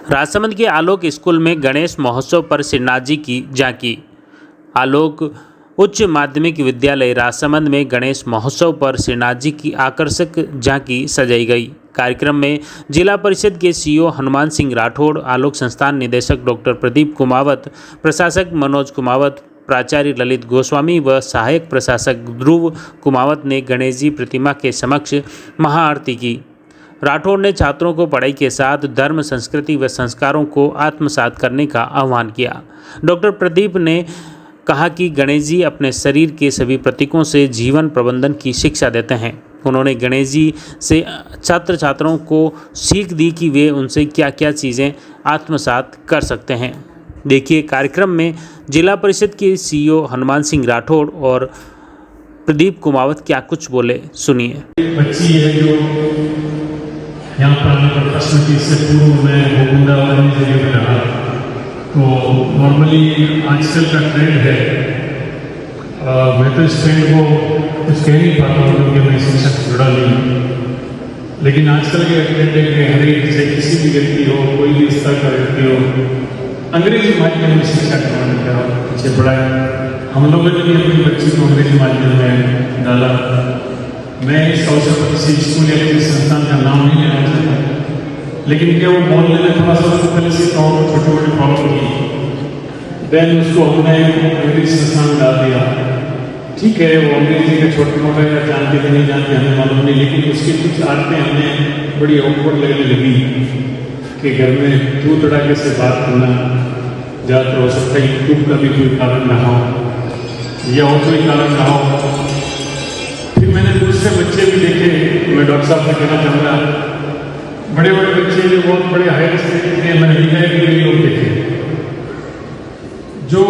राजसमंद के आलोक स्कूल में गणेश महोत्सव पर श्रीनाथ जी की झांकी। आलोक उच्च माध्यमिक विद्यालय राजसमंद में गणेश महोत्सव पर श्रीनाथ जी की आकर्षक झांकी सजाई गई। कार्यक्रम में जिला परिषद के सीईओ हनुमान सिंह राठौड़, आलोक संस्थान निदेशक डॉक्टर प्रदीप कुमावत, प्रशासक मनोज कुमावत, प्राचार्य ललित गोस्वामी व सहायक प्रशासक ध्रुव कुमावत ने गणेश जी प्रतिमा के समक्ष महाआरती की। राठौड़ ने छात्रों को पढ़ाई के साथ धर्म, संस्कृति व संस्कारों को आत्मसात करने का आह्वान किया। डॉक्टर प्रदीप ने कहा कि गणेश जी अपने शरीर के सभी प्रतीकों से जीवन प्रबंधन की शिक्षा देते हैं। उन्होंने गणेश जी से छात्र छात्राओं को सीख दी कि वे उनसे क्या क्या चीज़ें आत्मसात कर सकते हैं। देखिए कार्यक्रम में जिला परिषद के सीईओ हनुमान सिंह राठौड़ और प्रदीप कुमावत क्या कुछ बोले, सुनिए। बच्ची है जो यहाँ पर प्रश्न की से पूर्व में गोविंदा वाली जगह में रहा, तो नॉर्मली आजकल का ट्रेंड है, मैं तो इस ट्रेंड को कुछ कह नहीं पाता हूँ क्योंकि मैं शिक्षा से जुड़ा नहीं, लेकिन आजकल के ट्रेंड है कि हर एक से किसी भी व्यक्ति हो, कोई भी स्तर का व्यक्ति हो, अंग्रेजी माध्यम में शिक्षा ग्रहण का पीछे पढ़ाए। हम लोगों ने भी अपनी बच्ची को अंग्रेजी माध्यम में डाला। मैं इस अवसर पर किसी स्कूल या किसी संस्थान का नाम नहीं लेना चाहता, लेकिन क्या वो बोलने में थोड़ा सा उसको पहले से छोटी मोटी प्रॉब्लम की, देन उसको हमने अंग्रेजी संस्थान डाल दिया। ठीक है, वो अंग्रेजी का छोटे मोटा या जानते थे नहीं जानते हमें मालूम नहीं, लेकिन उसकी कुछ आदतें हमें बड़ी awkward लगने लगी कि घर में तू तड़ाके से बात करना, ज़्यादातर हो सकता है यूट्यूब का भी कोई कारण ना हो या और कोई कारण ना हो। फिर मैंने दूसरे बच्चे भी देखे, मैं डॉक्टर साहब से कहना चाहूँगा, बड़े बड़े बच्चे जो बहुत बड़े हायर स्टडी के मैंने लिखा है कि कई लोग देखे जो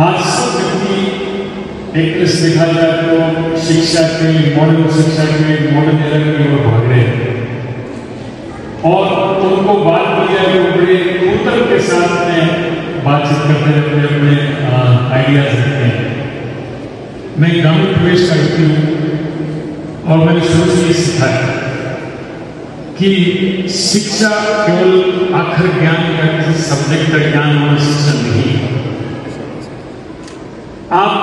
आज व्यक्ति एक तरह से देखा जाए तो शिक्षा के मॉडर्न शिक्षा के मॉडर्न एरा की ओर भाग रहे हैं और उनको बात की जाए तो बड़े उत्तर के साथ में बातचीत करते रहते अपने आइडियाज रखते हैं। मैं ग्रामीण प्रवेश का व्यक्ति हूँ और मैंने शुरू से ये सीखा है कि शिक्षा केवल आखिर ज्ञान या किसी सब्जेक्ट का ज्ञान होना शिक्षा नहीं है। आप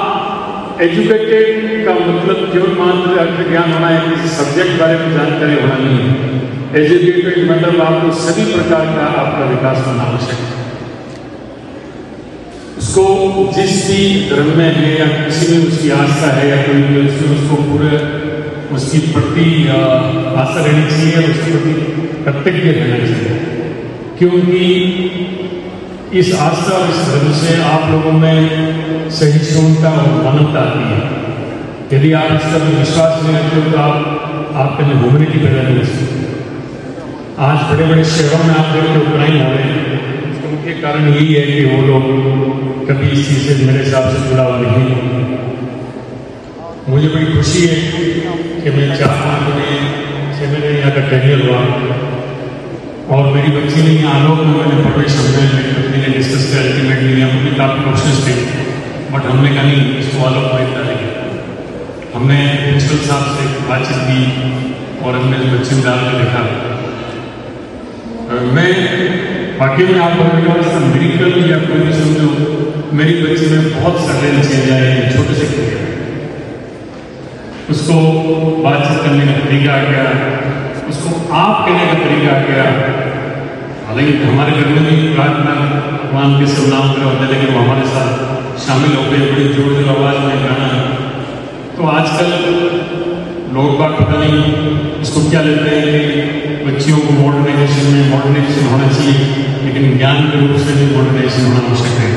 एजुकेटेड का मतलब केवल मात्र आखिर ज्ञान होना है, किसी सब्जेक्ट बारे में जानकारी होना नहीं है। एजुकेटेड मतलब आपको सभी प्रकार का आपका विकास होना आवश्यक है। उसको जिस भी धर्म में है या किसी में उसकी आस्था है या कोई भी उसको पूरे उसकी प्रति आस्था रहनी चाहिए, उसके प्रति कर्तव्य रहना चाहिए, क्योंकि इस आस्था और इस धर्म से आप लोगों में सहिष्णुता और मानवता आती है। यदि आप इस पर विश्वास नहीं रखते तो आपके लिए ह्यूमैनिटी पैदा नहीं हो सकती। आज बड़े बड़े शहरों में आप देखते हो क्राइम हो रहे हैं, उसका मुख्य कारण यही है कि वो लोग कभी इस चीज़ से मेरे हिसाब से जुड़ा हुआ नहीं। मुझे बड़ी खुशी है कि मैं 4 महीने यहाँ का टेनियर हुआ और मेरी बच्ची ने यहाँ आलोक में मैंने प्रवेश हमने मेरी पत्नी ने डिस्कस किया। अल्टीमेटली यहाँ पर काफ़ी ऑप्शन थे, बट हमने कहा नहीं, इसको आलोक में डालेंगे। हमने प्रिंसिपल साहब से बातचीत की और हमने इस बच्चे में डाल के देखा। मैं बाकी में आप मेडिकल या कोई भी समझो, मेरी बच्ची में बहुत सडन चेंज आए, छोटे से किए उसको बातचीत करने का तरीका आ गया, उसको आप कहने का तरीका आ गया। हालांकि हमारे घर में भी प्रार्थना भगवान के सब नाम कर होते, लेकिन वो हमारे साथ शामिल हो गए, बड़ी जोर जोर आवाज में गाना। तो आजकल लोग बात पता नहीं उसको क्या लेते हैं कि बच्चियों को मॉडर्नाइजेशन होना चाहिए, लेकिन ज्ञान के रूप से भी मॉडर्नाइजेशन होना आवश्यक है।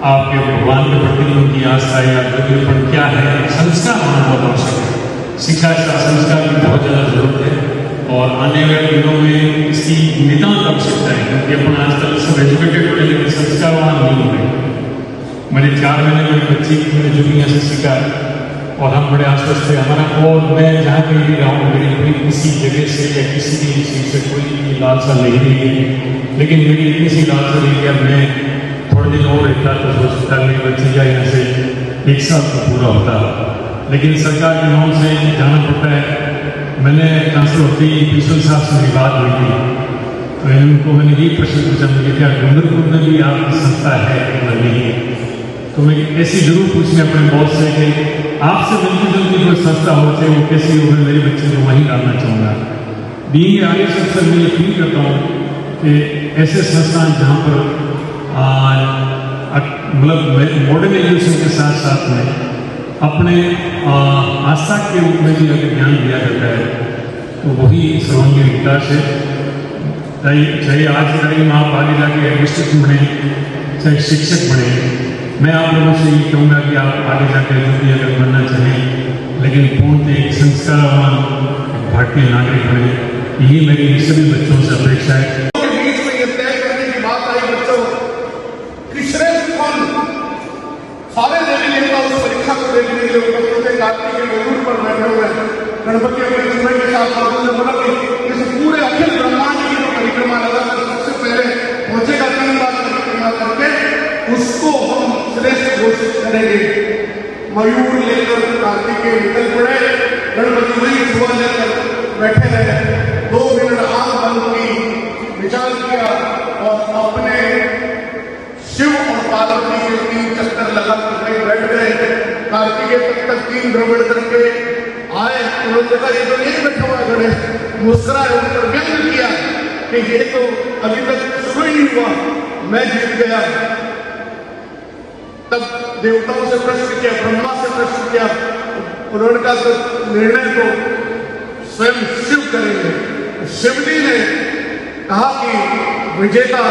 आपके भगवान के प्रति उनकी आस्था या प्रतिपन क्या है, संस्कार होना बहुत आवश्यक है। शिक्षा का संस्कार की बहुत ज़्यादा जरूरत है और आने वाले दिनों में इसकी नितांत आवश्यकता है, क्योंकि अपन आजकल सब एजुकेटेड हो रहे लेकिन संस्कारवान नहीं हो रहे। मेरे 4 महीने में बच्ची मैंने जो भी यहाँ से सीखा और हम बड़े आश्वस्त थे हमारा। और मैं जहाँ कहीं भी रहा हूँ, मेरी कोई किसी जगह से या किसी भी चीज़ से कोई लालसा नहीं रही है, लेकिन मेरी इतनी सी लालसा रही है मैं थोड़े दिन और रहता तो हो सकता है मेरी बच्ची का यहाँ से 1 साल तो पूरा होता, लेकिन सरकार के नाम से जाना पड़ता है। मैंने ट्रांसफर होती प्रिंसिपल साहब से मेरी बात हुई थी तो इनको मैंने यही प्रश्न पूछा, मुझे क्या डूंगरपुर में भी आपकी संस्था है कि नहीं? तो मैं ऐसी जरूर पूछने अपने बॉस से कि आपसे मिलती जुलती कोई संस्था हो, चाहे वो कैसी हो, मैं मेरे बच्चे को वहीं डालना चाहूँगा। बीइंग आईएएस अफसर मैं ये फील करता हूँ कि ऐसे संस्थान जहाँ पर मतलब मॉडर्न एजुकेशन के साथ साथ में अपने आस्था के रूप में भी अगर ज्ञान दिया जाता है तो वही सर्वांगीण विकास है। चाहे आज के टाइम में आप आगे जाके एडमिनिस्ट्रेशन बने, चाहे शिक्षक बने, मैं आप लोगों से ये कहूँगा कि आप आगे जाकर जो भी अगर बनना चाहें, लेकिन पूर्णतः एक संस्कारवान भारतीय नागरिक बने, यही मेरी सभी बच्चों से अपेक्षा है। बीच में ये तय करने की बात आई बच्चों कि श्रेष्ठ कौन, सारे देवी देवता उस परीक्षा को देखने के लिए उपस्थित कार्तिक के मयूर पर बैठे हुए हैं। गणपति अपने समय के साथ ने बोला कि इस पूरे अखिल ब्रह्मांड की जो परिक्रमा लगाकर सबसे पहले पहुंचेगा 3 बार परिक्रमा करके उसको हम श्रेष्ठ घोषित करेंगे। मयूर लेकर कार्तिकेय निकल पड़े, गणपति वही सुबह लेकर बैठे रहे, 2 मिनट आंख बंद की, विचार किया और अपने शिव और पार्वती के 3 चक्कर लगाकर कहीं बैठ गए। कार्तिकेय तक 3 भ्रमण करके आए, उन्होंने देखा ये तो नहीं बैठा हुआ गणेश, मुस्कुराए, उन पर व्यंग किया कि ये तो अभी तक शुरू ही नहीं हुआ, मैं जीत गया। तब देवताओं से प्रश्न किया, ब्रह्मा से प्रश्न किया, उन्होंने कहा तो निर्णय तो स्वयं शिव करेंगे। शिवजी ने कहा कि विजेता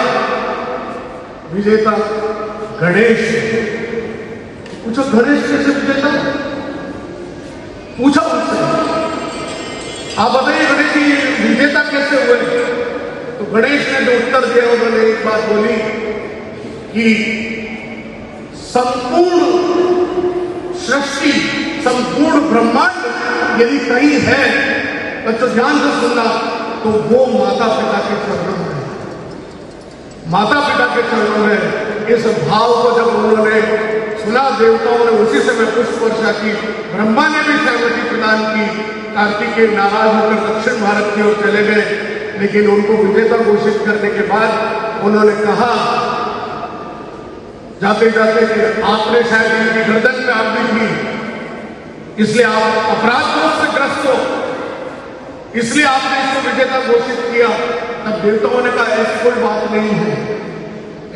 गणेश। पूछो गणेश कैसे विजेता? पूछा उनसे, आप बताइए गणेश जी विजेता कैसे हुए? तो गणेश ने जो उत्तर दिया, उन्होंने एक बात बोली कि संपूर्ण सृष्टि, संपूर्ण ब्रह्मांड यदि कहीं है, तो ध्यान से सुनना, तो वो माता पिता के चरणों में, माता पिता के चरणों में। इस भाव को जब उन्होंने सुना, देवताओं ने उसी समय पुष्प वर्षा की, ब्रह्मा ने भी सहमति प्रदान की। कार्तिकेय नाराज होकर दक्षिण भारत की ओर चले गए, लेकिन उनको विजेता घोषित करने के बाद उन्होंने कहा जाते जाते कि आपने शायद इनकी गर्दन में आग दी, इसलिए आप अपराध दोष से ग्रस्त हो, इसलिए आपने इसको विजेता घोषित किया। तब देवताओं ने कहा ऐसी कोई बात नहीं है,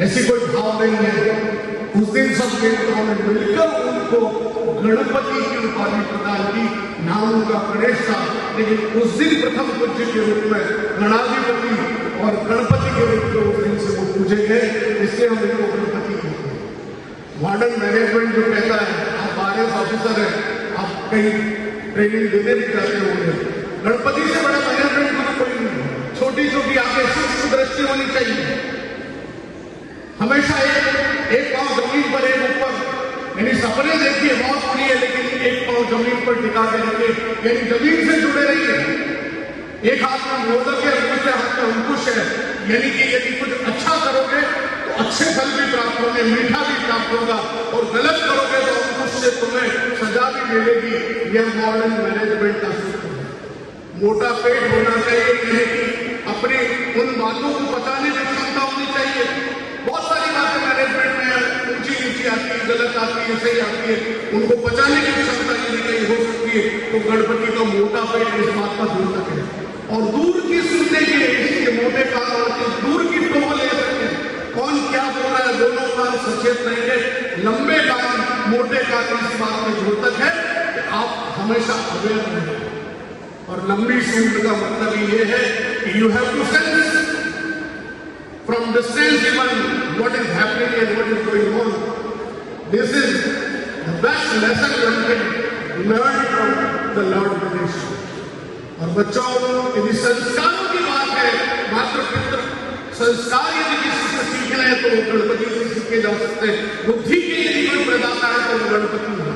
ऐसी कोई भाव नहीं है। उस दिन सब देवताओं ने मिलकर उनको गणपति की उपाधि प्रदान की। नाम उनका गणेश था, लेकिन उस दिन प्रथम पूज्य के रूप में गणाधिपति और गणपति के रूप में उस दिन से वो पूजे गए, इसलिए हम इनको गणपति कहते हैं। मॉडर्न मैनेजमेंट जो कहता है, आप आईएएस ऑफिसर हैं, आप कहीं ट्रेनिंग देने भी जाते होंगे, गणपति से बड़ा मैनेजमेंट कोई नहीं है। छोटी छोटी आपके सूक्ष्म दृष्टि होनी चाहिए, हमेशा एक पांव जमीन पर एक ऊपर, यानी सपने देखिए बहुत प्रिय है, लेकिन एक पांव जमीन पर टिका के रखिए, यानी जमीन से जुड़े रहिए। एक हाथ में मोदक है, दूसरे हाथ में अंकुश है, यानी कि यदि कुछ अच्छा करोगे तो अच्छे फल भी प्राप्त होंगे, मीठा भी प्राप्त होगा, और गलत करोगे तो अंकुश से तुम्हें सजा भी मिलेगी। यह मॉडर्न मैनेजमेंट का सूत्र है। मोटा पेट होना चाहिए, यानी कि अपनी उन बातों को बताने की क्षमता होनी चाहिए। बहुत सारी बातें मैनेजमेंट में ऊंची नीची आती है, गलत आती है, सही आती है, उनको बचाने की क्षमता यदि कहीं हो सकती है तो गणपति का मोटा पेट इस बात का दूर तक है। और दूर की सुनने के इसके मोटे कान होते, दूर की टोह ले सकते हैं, कौन क्या बोल रहा है, दोनों कान सचेत रहेंगे। लंबे कान, मोटे कान इस बात में द्योतक है कि आप हमेशा अवेयर रहें। और लंबी सूंड का मतलब ये है कि you have to sense from distance even what is happening and what is going on. This is the best lesson one can learn from the Lord Ganesh. और बच्चों, यदि संस्कारों की बात है, मात्र पितृ संस्कार यदि किसी से सीखना है तो वो गणपति से सीखे जा सकते हैं। बुद्धि के यदि कोई प्रदाता है तो वो गणपति है।